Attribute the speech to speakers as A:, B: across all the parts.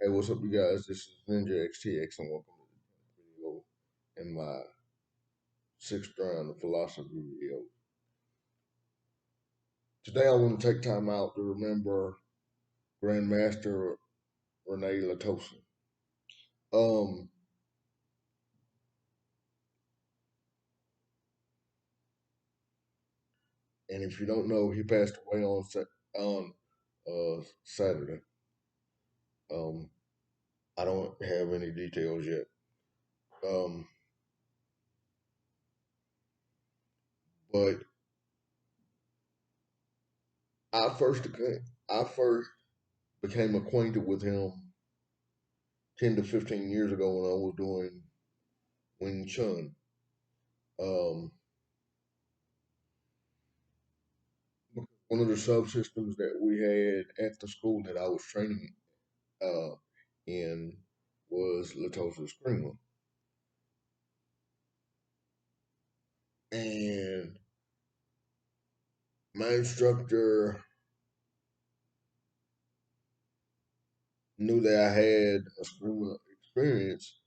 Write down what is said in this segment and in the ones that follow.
A: Hey, what's up, you guys? This is Ninjaxtx, and welcome to the video in my sixth round of philosophy video. Today, I want to take time out to remember Grandmaster Rene Latosa. Um, and if you don't know, he passed away on Saturday. Um, I don't have any details yet. Um, but I first I first became acquainted with him 10 to 15 years ago when I was doing Wing Chun. Um, one of the subsystems that we had at the school that I was training uh, in was Latosa Screamer. And my instructor knew that I had a Screamer experience,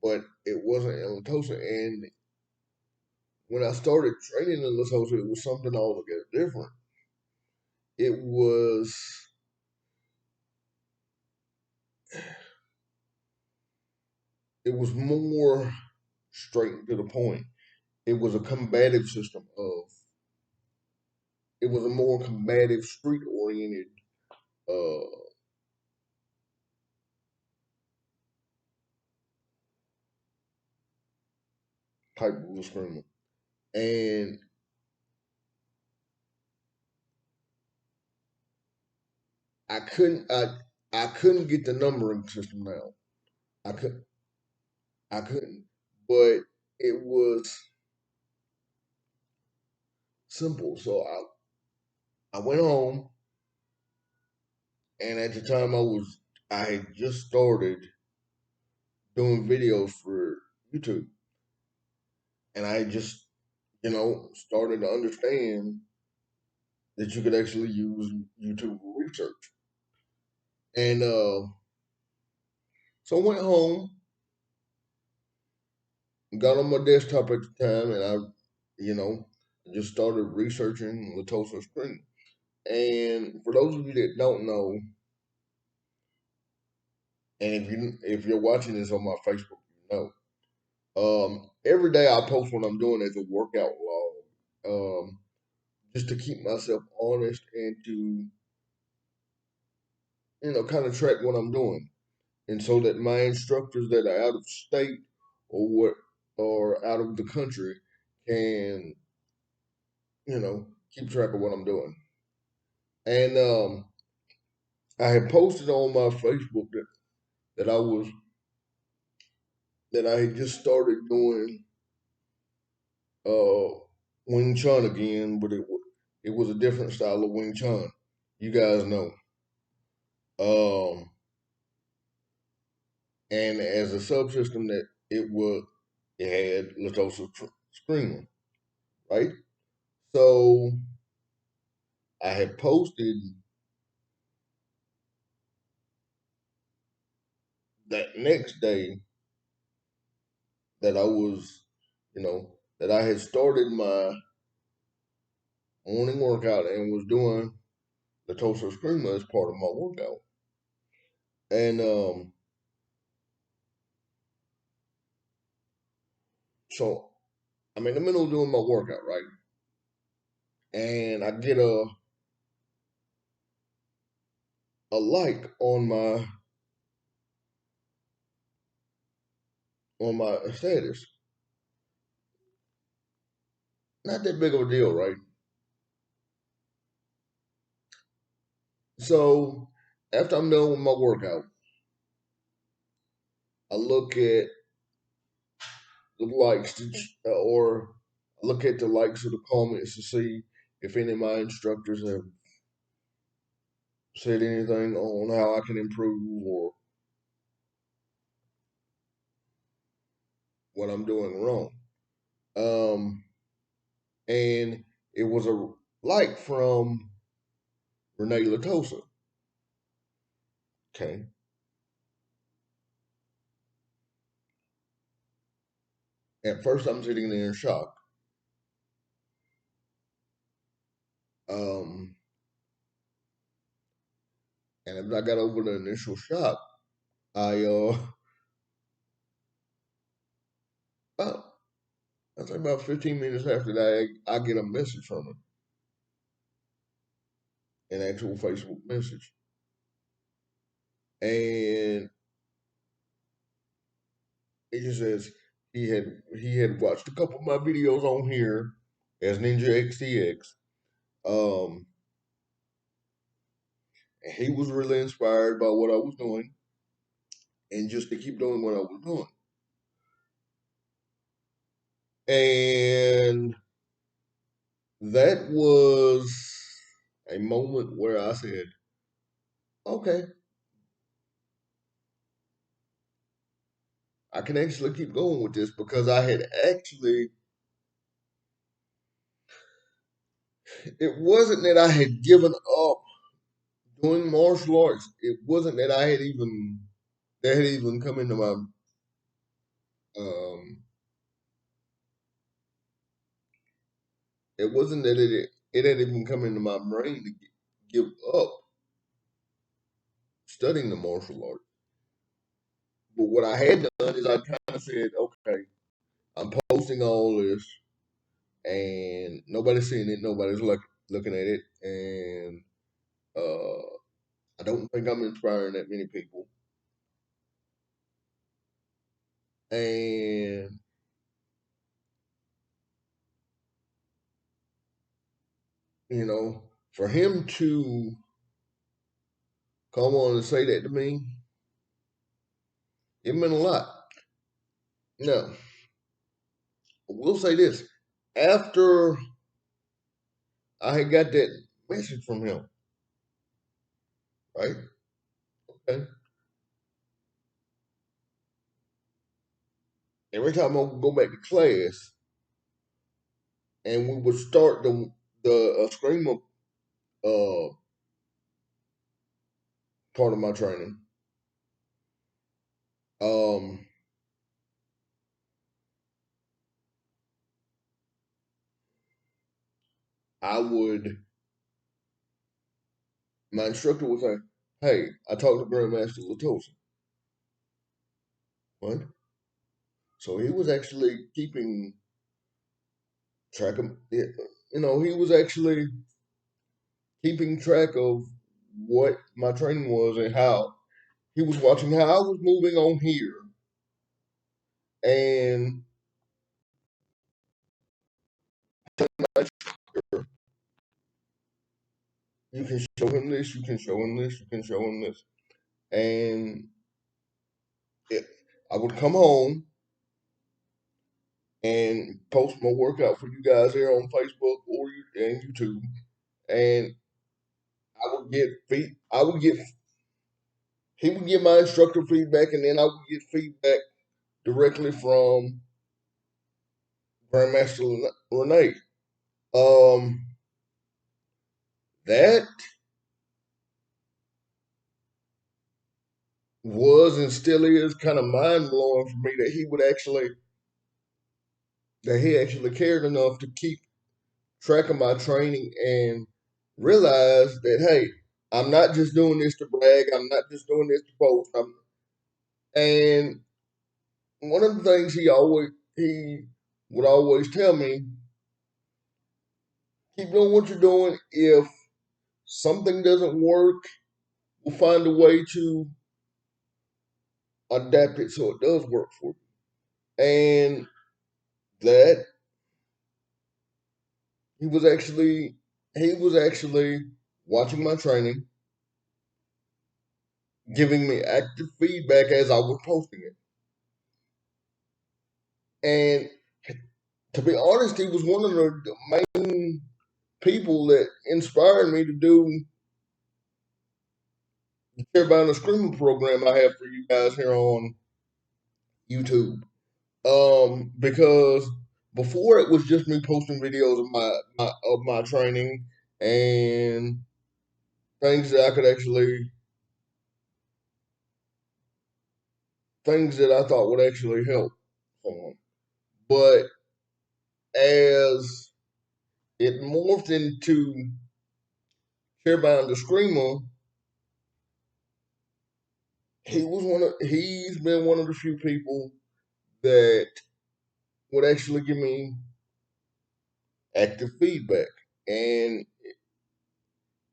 A: but it wasn't in Latosa. And when I started training in Latosa, it was something altogether different. It was it was more straight to the point. It was a combative system of it was a more combative, street oriented uh, type of screamer. And I couldn't I couldn't get the numbering system down. I could I couldn't. But it was simple. So I went home, and at the time I had just started doing videos for YouTube, and I just started to understand that you could actually use YouTube for research. And so I went home, got on my desktop at the time, and you know, just started researching Latosa Spring. And for those of you that don't know, and if you're watching this on my Facebook, you know. Every day I post what I'm doing as a workout log, just to keep myself honest and to kind of track what I'm doing, and so that my instructors that are out of state or what or out of the country can keep track of what I'm doing. And I had posted on my Facebook that I was that I had just started doing uh Wing Chun again, but it was a different style of Wing Chun. You guys know. Um, and as a subsystem that it had Latosa Screamer, right? So I had posted that next day that I was, that I had started my morning workout and was doing Latosa Screamer as part of my workout. And so I'm in the middle of doing my workout, right? And I get a like on my status. Not that big of a deal, right? So after I'm done with my workout, I look at the likes or I look at the likes of the comments to see if any of my instructors have said anything on how I can improve or what I'm doing wrong. Um, and it was a like from Rene Latosa. Okay. At first, I'm sitting there in shock. Um, and as I got over the initial shock, I about I think about 15 minutes after that, I get a message from him, an actual Facebook message, and it just says he had watched a couple of my videos on here as Ninjaxtx. Um, and he was really inspired by what I was doing, and just to keep doing what I was doing. And that was a moment where I said, okay, I can actually keep going with this because I had actually, it wasn't that I had given up doing martial arts. It wasn't that that had even come into my, um, it wasn't that it had even come into my brain to give up studying the martial arts. But what I had done is I kind of said, okay, I'm posting all this and nobody's seeing it, nobody's looking at it, and I don't think I'm inspiring that many people. And for him to come on and say that to me, it meant a lot. Now, I will say this: after I had got that message from him, right? Okay. Every time I would go back to class, and we would start the screamer uh, part of my training. Um, I would my instructor would say, "Hey, I talked to Grandmaster Latosa." What? So he was actually keeping track of it. He was actually keeping track of what my training was and how he was watching how I was moving on here. And you can show him this, you can show him this, you can show him this. And it, I would come home and post my workout for you guys here on Facebook and YouTube. And I would get he would get my instructor feedback, and then I would get feedback directly from Grandmaster Rene. Um, that was and still is kind of mind blowing for me that he actually cared enough to keep track of my training and realize that, hey, I'm not just doing this to brag. I'm not just doing this to post. And one of the things he would always tell me, keep doing what you're doing. If something doesn't work, we'll find a way to adapt it so it does work for you. And that he was actually he was actually watching my training, giving me active feedback as I was posting it. And to be honest, he was one of the main people that inspired me to do the Everybody the Screaming program I have for you guys here on YouTube. Because before it was just me posting videos of my training, and things that I could actually, things that I thought would actually help someone. But as it morphed into Chairbound the Screamer, he's been one of the few people that would actually give me active feedback. And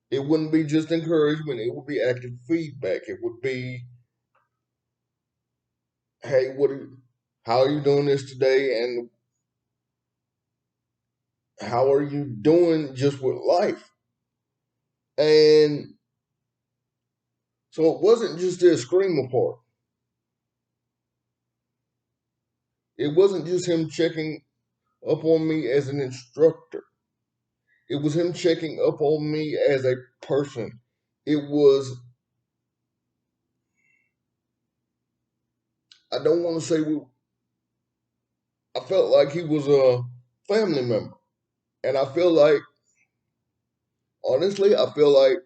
A: it wouldn't be just encouragement, it would be active feedback. It would be, hey, how are you doing this today? And how are you doing just with life? And so it wasn't just this scream apart. It wasn't just him checking up on me as an instructor. It was him checking up on me as a person. It was, I don't want to say, I felt like he was a family member. And I feel like, honestly, I feel like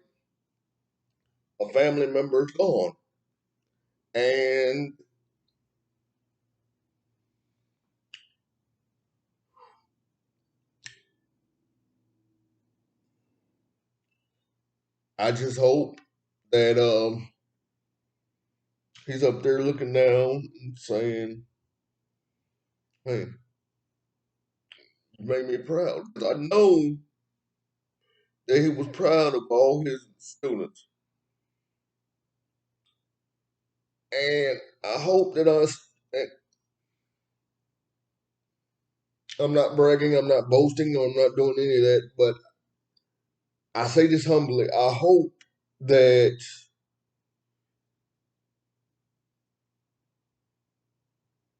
A: a family member is gone. And I just hope that he's up there looking down and saying, hey, you made me proud. I know that he was proud of all his students. And I hope that I'm not bragging, I'm not boasting, I'm not doing any of that, but I say this humbly. I hope that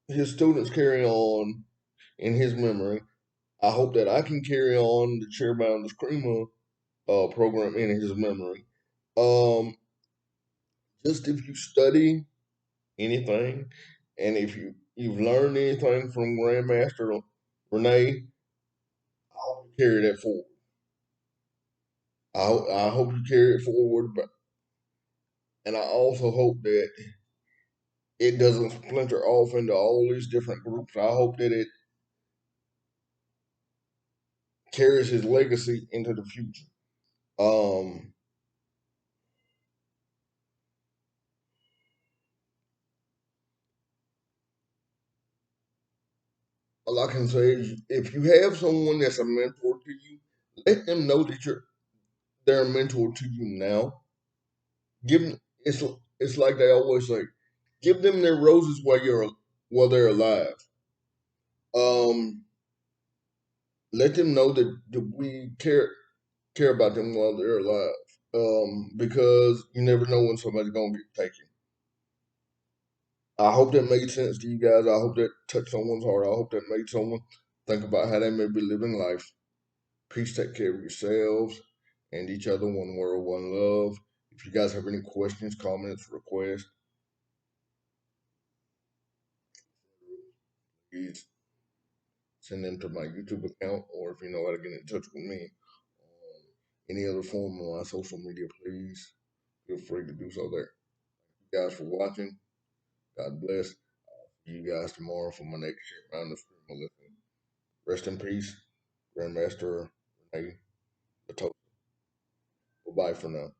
A: his students carry on in his memory. I hope that I can carry on the Chairbound the Screamer program in his memory. Um, just if you study anything, and if you've learned anything from Grandmaster Rene, I hope you carry that forward. I hope you carry it forward, but and I also hope that it doesn't splinter off into all these different groups. I hope that it carries his legacy into the future. Um, all I can say is, if you have someone that's a mentor to you, let them know that they're a mentor to you now. Give them, it's like they always say, give them their roses while they're alive. Um, let them know that we care about them while they're alive. Because you never know when somebody's gonna get taken. I hope that made sense to you guys. I hope that touched someone's heart. I hope that made someone think about how they may be living life. Peace, take care of yourselves and each other. One world, one love. If you guys have any questions, comments, requests, please send them to my YouTube account, or if you know how to get in touch with me on any other form of my social media, please feel free to do so there. Thank you guys for watching. God bless. See you guys tomorrow for my next share around the stream. Listen. Rest in peace, Grandmaster Rene, Latosa. Bye bye for now.